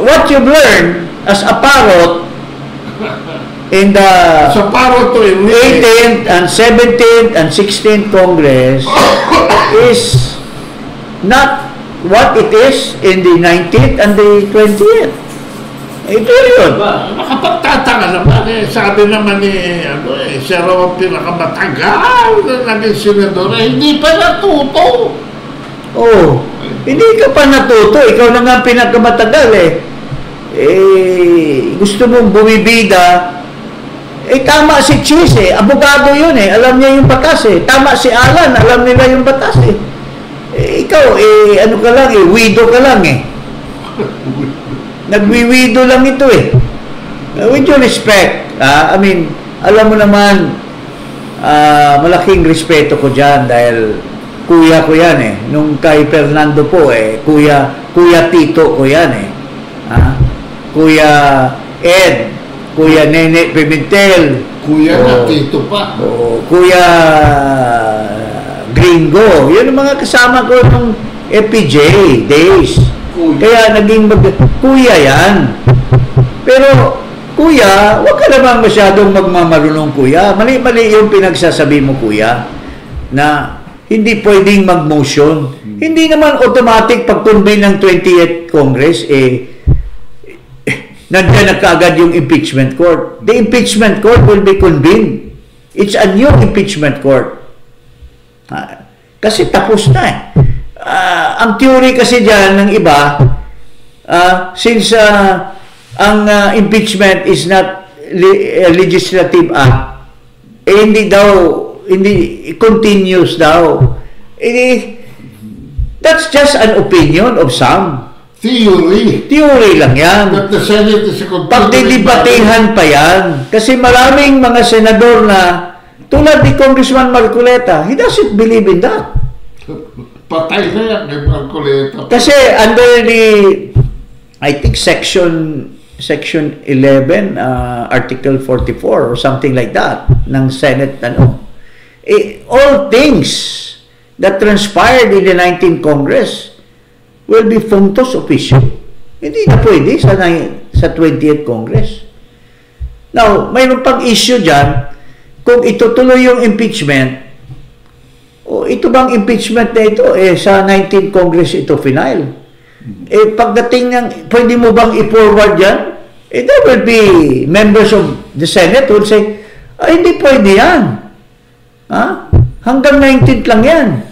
B: what you've learned as a parrot in the 18th and 17th and 16th Congress is not what it is in the 19th and the 20th. Ito yun.
A: Nakapagtataka naman sabi naman siya raw ang pinakamatagal na naging senador, hindi pa natuto.
B: Hindi ka pa natuto. Ikaw na nga pinakamatagal gusto mong bumibida. Tama si Cheese abogado yun alam niya yung batas Tama si Alan, alam nila yung batas ikaw ano ka lang widow ka lang nagwi-widow lang ito with due respect I mean, alam mo naman malaking respeto ko dyan dahil kuya ko yan eh. Nung kay Fernando po kuya Tito ko yan eh. Kuya Ed, Kuya Nene Pimentel,
A: Kuya na Tito pa.
B: Kuya Gringo. Yun ang mga kasama ko nung FPJ days. Kaya naging kuya yan. Pero kuya, wag ka naman masyadong magmamarunong kuya. Mali-mali yung pinagsasabi mo kuya na hindi pwedeng mag-motion. Hindi naman automatic pag-convene ng 28th Congress nandiyan na kaagad yung impeachment court. The impeachment court will be convened. It's a new impeachment court. Kasi tapos na eh. Ang theory kasi dyan ng iba, since ang impeachment is not a legislative act, hindi continuous daw. That's just an opinion of some. Theory lang yan.
A: But the Senate is a
B: Pagdidibatehan pa yan. Kasi maraming mga senador na tulad ni Congressman Marcoleta, he doesn't believe in that.
A: Patay na yan kay Marcoleta.
B: Kasi under the, I think Section 11, Article 44 or something like that ng Senate, all things that transpired in the 19th Congress will be functus officio. Hindi na pwede sa 20th Congress. Now, mayroon pang issue dyan, kung itutuloy yung impeachment, ito bang impeachment na ito, sa 19th Congress ito final. Pagdating ng, pwede mo bang i-forward yan? There will be members of the Senate who will say, hindi pwede yan. Hanggang 19th lang yan.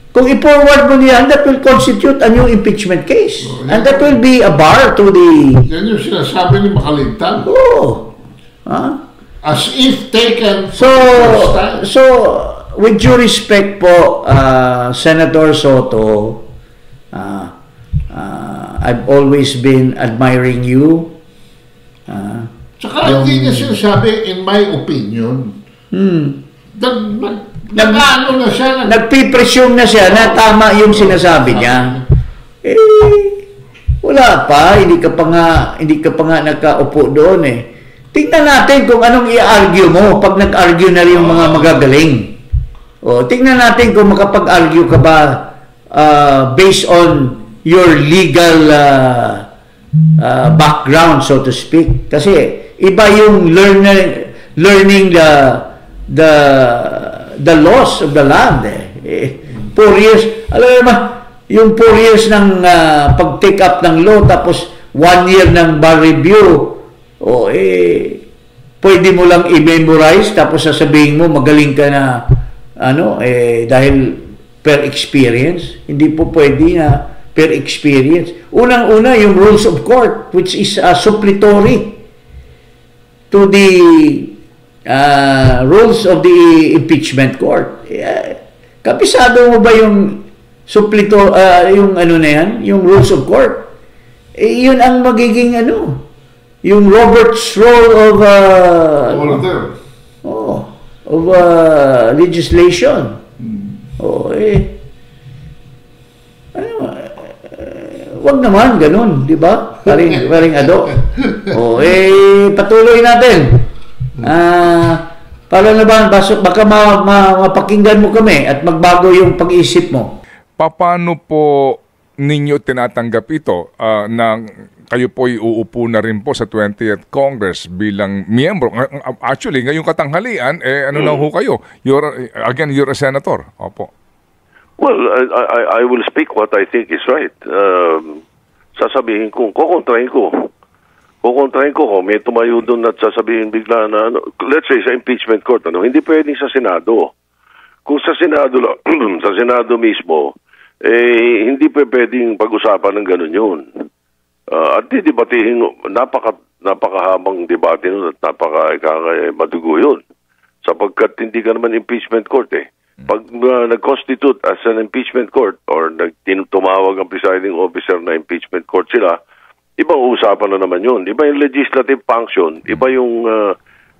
B: Kung i-forward mo niyan, that will constitute a new impeachment case. And that will be a bar to the...
A: Yan yung sinasabi ni Makalintan. As if taken...
B: So, with due respect po, Senator Soto, I've always been admiring you.
A: Tsaka hindi niya sinasabi, in my opinion, nag-ano na siya.
B: Nagpipresume na siya na tama yung sinasabi niya. Wala pa. Hindi ka pa nga nagkaupo doon eh. Tingnan natin kung anong i-argue mo pag nag-argue na rin yung mga magagaling. Tingnan natin kung makapag-argue ka ba based on your legal background, so to speak. Kasi iba yung learning the laws of the land. 4 years, alam mo naman, yung 4 years ng pag-take up ng law, tapos 1 year ng bar review, pwede mo lang i-memorize, tapos sasabihin mo, magaling ka na, dahil per experience. Hindi po pwede na per experience. Unang-una, yung rules of court, which is suppletory to the rules of the impeachment court. Kapisado mo ba yung yung na yan, yung rules of court? Yun ang magiging yung Robert's rule of legislation. Wag naman ganun, di ba? Paring Ado. Patuloy natin. Para naman, baka mapakinggan mo kami at magbago yung pag-isip mo.
F: Paano po ninyo tinatanggap ito na kayo po iuupo na rin po sa 20th Congress bilang miyembro? Actually, ngayong katanghalian, na ho kayo? You're a senator. Opo.
G: Well, I will speak what I think is right. Sasabihin ko, kukontrahin ko kung may tumayo doon at sasabihin bigla na, let's say sa impeachment court, hindi pwedeng sa Senado. Kung sa Senado, sa Senado mismo, hindi pwedeng pag-usapan ng ganun yun. At didebatehin, napakahabang debate nun at napaka-madugo yun. Sapagkat hindi ka naman impeachment court eh. Pag nag-constitute as an impeachment court or tumawag ang presiding officer na impeachment court sila, ibang usapan na naman yun. Iba yung legislative function, iba yung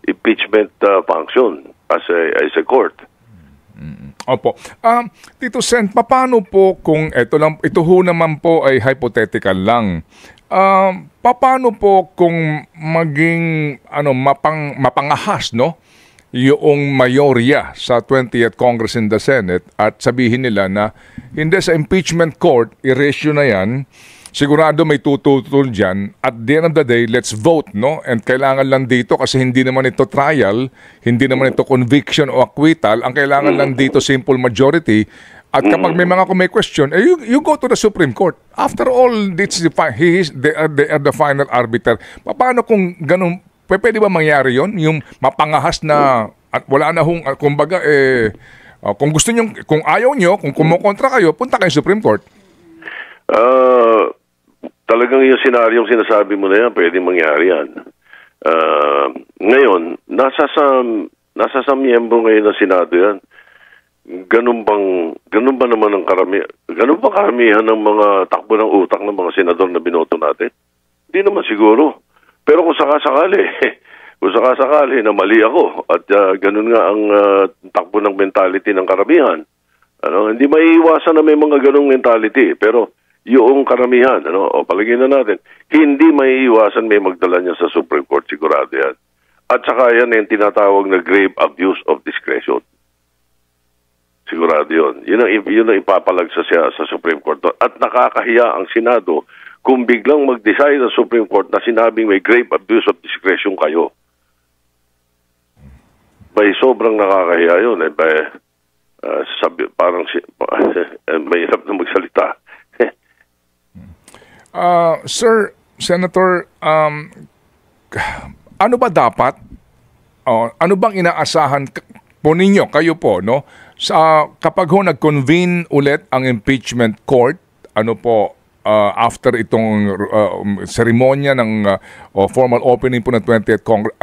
G: impeachment function. as a court.
F: Opo. Tito Sen, paano po kung ito ho naman po ay hypothetical lang. Paano po kung maging mapangahas, no? Yung mayorya sa 20th Congress in the Senate at sabihin nila na hindi sa impeachment court, i-ratio na yan, sigurado may tututol dyan. At the end of the day, let's vote, no? And kailangan lang dito kasi hindi naman ito trial, hindi naman ito conviction o acquittal. Ang kailangan lang dito simple majority. At kapag may question, you go to the Supreme Court. After all, they are the final arbiter. Paano kung ganun? Pwede ba mangyari yon? Yung mapangahas na at wala na hong, kumbaga, kung gusto nyo, kung ayaw nyo, kung kumukontra kayo, punta kayo Supreme Court.
G: Talagang yung senaryong sinasabi mo na yan, pwede mangyari yan. Ngayon, nasa sa miyembro ngayon ng Senado yan. Ganun ba naman ang karamihan ng mga takbo ng utak ng mga senador na binoto natin? Hindi naman siguro. Pero kung sakasakali na mali ako at ganun nga ang takbo ng mentality ng karamihan, hindi maiiwasan na may mga ganung mentality. Pero yung karamihan, palagyan na natin, hindi maiiwasan may magdala niya sa Supreme Court, sigurado yan. At saka yan yung tinatawag na grave abuse of discretion. Sigurado yun. Yun ang ipapalag sa Supreme Court. At nakakahiya ang Senado kung biglang mag-decide ang Supreme Court na sinabing may grave abuse of discretion kayo. Bay, sobrang nakakahiya yun. Parang mahirap na magsalita.
F: Sir, Senator, ano ba dapat? Ano bang inaasahan po ninyo, kayo po, no? Kapag nag-convene ulit ang impeachment court, after itong seremonya ng formal opening po ng 20th Congress,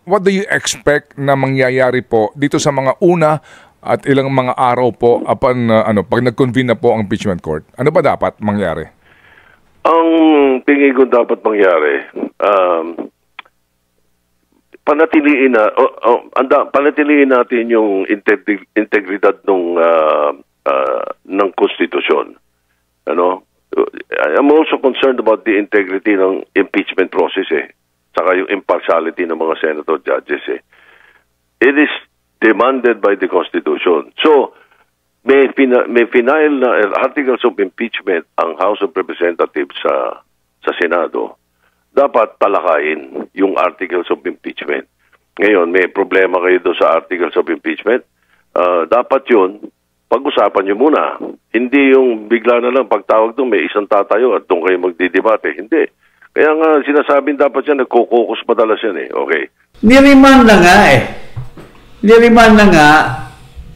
F: what do you expect na mangyayari po dito sa mga una at ilang mga araw po pag nag-convene na po ang impeachment court? Ano ba dapat mangyari?
G: Ang tingin ko dapat mangyari, panatiliin natin yung integridad ng konstitusyon. I'm also concerned about the integrity ng impeachment process saka yung impartiality ng mga senator judges It is demanded by the Constitution. So, may final na articles of impeachment ang House of Representatives sa Senado. Dapat talakayin yung articles of impeachment. Ngayon, may problema kayo doon sa articles of impeachment. Dapat yun, pag-usapan nyo muna. Hindi yung bigla na lang pagtawag doon, may isang tatayo at doon kayo magdidebate. Hindi. Kaya nga, sinasabing dapat yan, nagkukukus madalas yan Okay.
B: Niriman na nga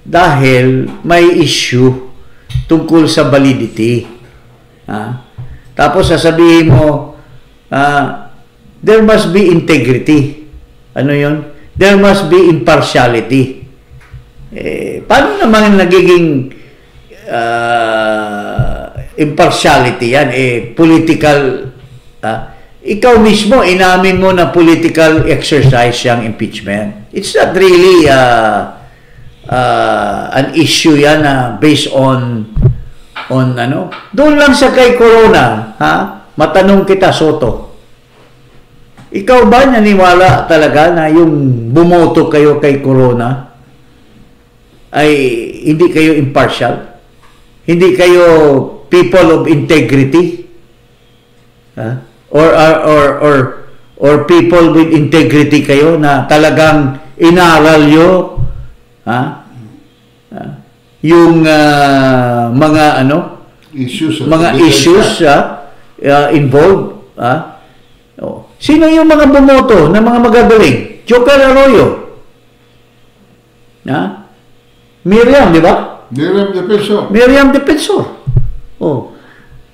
B: dahil may issue tungkol sa validity. Tapos sasabihin mo, there must be integrity. Ano yun? There must be impartiality. Paano naman nagiging impartiality yan? Political, ikaw mismo, inamin mo na political exercise yung impeachment. It's not really an issue yan based on doon lang sa kay Corona, matanong kita, Soto. Ikaw ba naniwala talaga na yung bumoto kayo kay Corona ay hindi kayo impartial? Hindi kayo people of integrity? Or people with integrity kayo na talagang inaral nyo yung mga issues involved. Sino yung mga bumoto na mga magagaling? Joker Arroyo. Miriam, di ba? Miriam Defensor.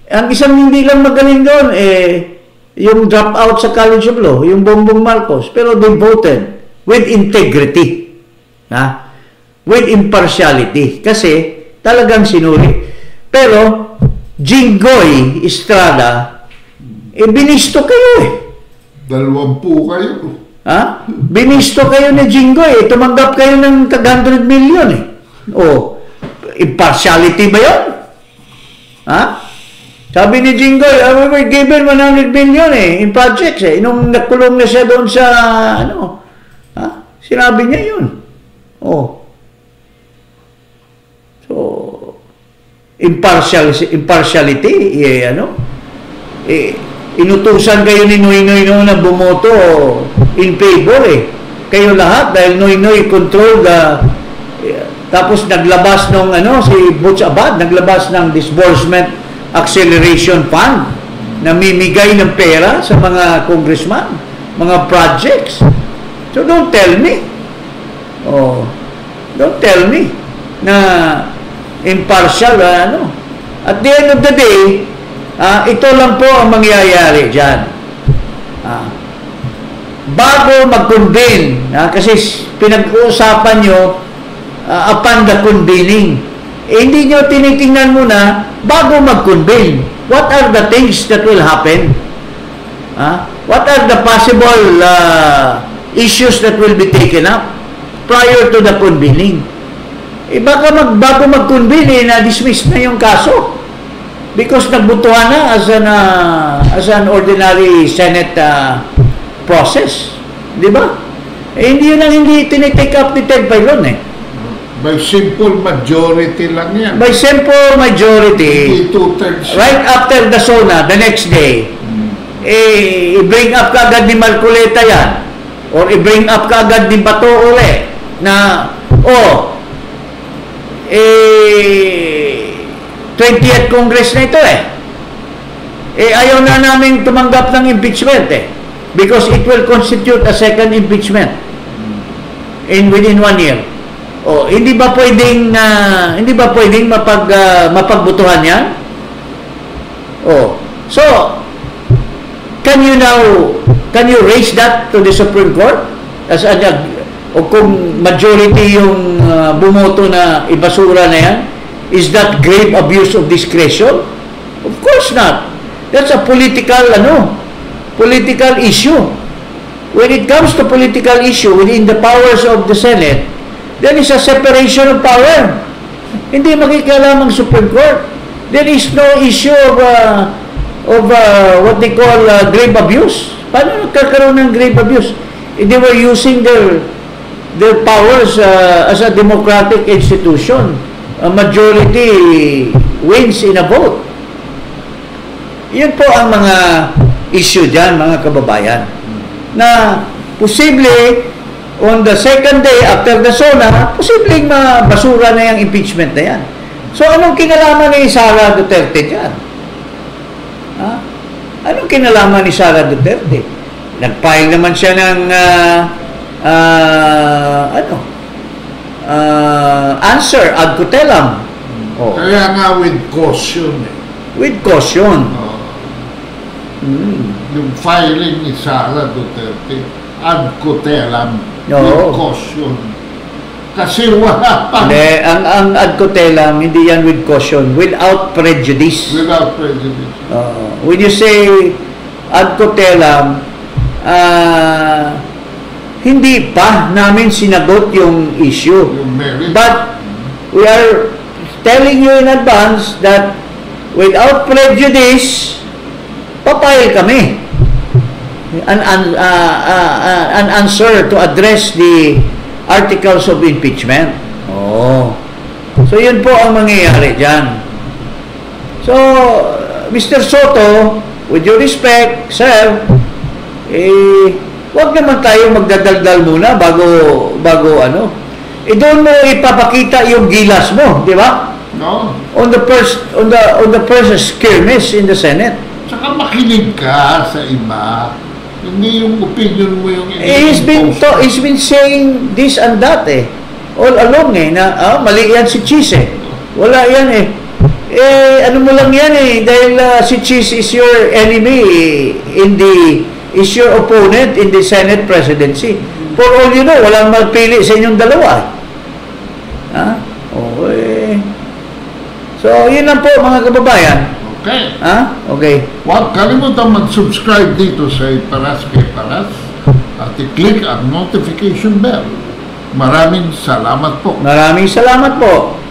B: Ang isang hindi lang magaling doon, yung drop out sa College of Law, yung Bongbong Marcos, pero they voted with integrity. With impartiality. Kasi talagang sinuri. Pero, Jinggoy Estrada, binisto kayo
A: 20 kayo.
B: Ha? Binisto kayo ni Jinggoy, tumanggap kayo ng tag 100 million eh. O, impartiality ba yun? Ha? Sabi ni Jinggoy, we were given 100 million eh, in projects eh. Nung nakulong na siya doon sa, ano, ha? Sinabi niya yun. O. So, impartiality, eh, ano? Inutusan kayo ni Noynoy noon na bumoto in favor eh. Kayo lahat dahil Noynoy control tapos naglabas nung ano si Butch Abad naglabas ng disbursement acceleration fund na mimigay ng pera sa mga congressman, mga projects. So don't tell me. Don't tell me na impartial ano. At the end of the day, ito lang po ang mangyayari diyan. Bago mag-convene, kasi pinag-uusapan nyo upon the convening, hindi nyo tinitingnan muna bago mag-convene. What are the things that will happen? What are the possible issues that will be taken up prior to the convening? Baka bago mag-convene, na-dismiss na yung kaso because nagbutuhan na as an ordinary Senate process, di ba? Hindi yun ang hindi tinitake up ni Ted Filon eh.
A: By simple majority lang yan.
B: By simple majority, right after the SONA, the next day, i-bring up ka agad ni Marcoleta yan, or i-bring up ka agad ni Bato uli, na, 20th Congress na ito eh. Ayaw na namin tumanggap ng impeachment eh. Because it will constitute a second impeachment within 1 year. Hindi ba pwedeng mapagbutuhan 'yan? So can you raise that to the Supreme Court as kung majority yung bumoto na ibasura na 'yan? Is that grave abuse of discretion? Of course not. That's a political issue. When it comes to political issue within the powers of the Senate, there is a separation of power. Hindi makikialam ang Supreme Court. There is no issue of what they call grave abuse. Paano nagkakaroon ng grave abuse? They were using their powers as a democratic institution. A majority wins in a vote. Yun po ang mga issue dyan, mga kababayan, na posible on the second day after the SONA, posibleng mabasura na yung impeachment na yan. So anong kinalaman ni Sara Duterte dyan? Anong kinalaman ni Sara Duterte? Nag-file naman siya ng answer ad cutelam.
A: Kaya nga with caution eh.
B: With caution.
A: Yung filing ni Sara Duterte ad cutelam with caution. Kasi wala pa.
B: Hindi, ang ad cutelam, hindi yan with caution, without prejudice.
A: Without prejudice.
B: When you say ad cutelam, hindi pa namin sinagot yung issue. But we are telling you in advance that without prejudice, papayag kami an answer to address the articles of impeachment. So yun po ang mangyayari dyan. So Mr. Soto, with due respect, sir, wag naman tayo magdadaldal muna bago doon mo ipapakita yung gilas mo, di ba?
A: No.
B: On the first skirmish in the Senate.
A: Saka makinig ka sa iba. Hindi yung opinion mo yung
B: He's been saying this and that all along na mali yan si Cheese Wala yan ano mo lang yan dahil si Cheese is your enemy is your opponent in the Senate presidency. For all you know, walang magpili sa inyong dalawa. So, yun lang po mga kababayan.
A: Okay.
B: Okay.
A: Huwag kalimutan mag-subscribe dito sa Paras kay Paras at at i-click ang notification bell. Maraming salamat po.
B: Maraming salamat po.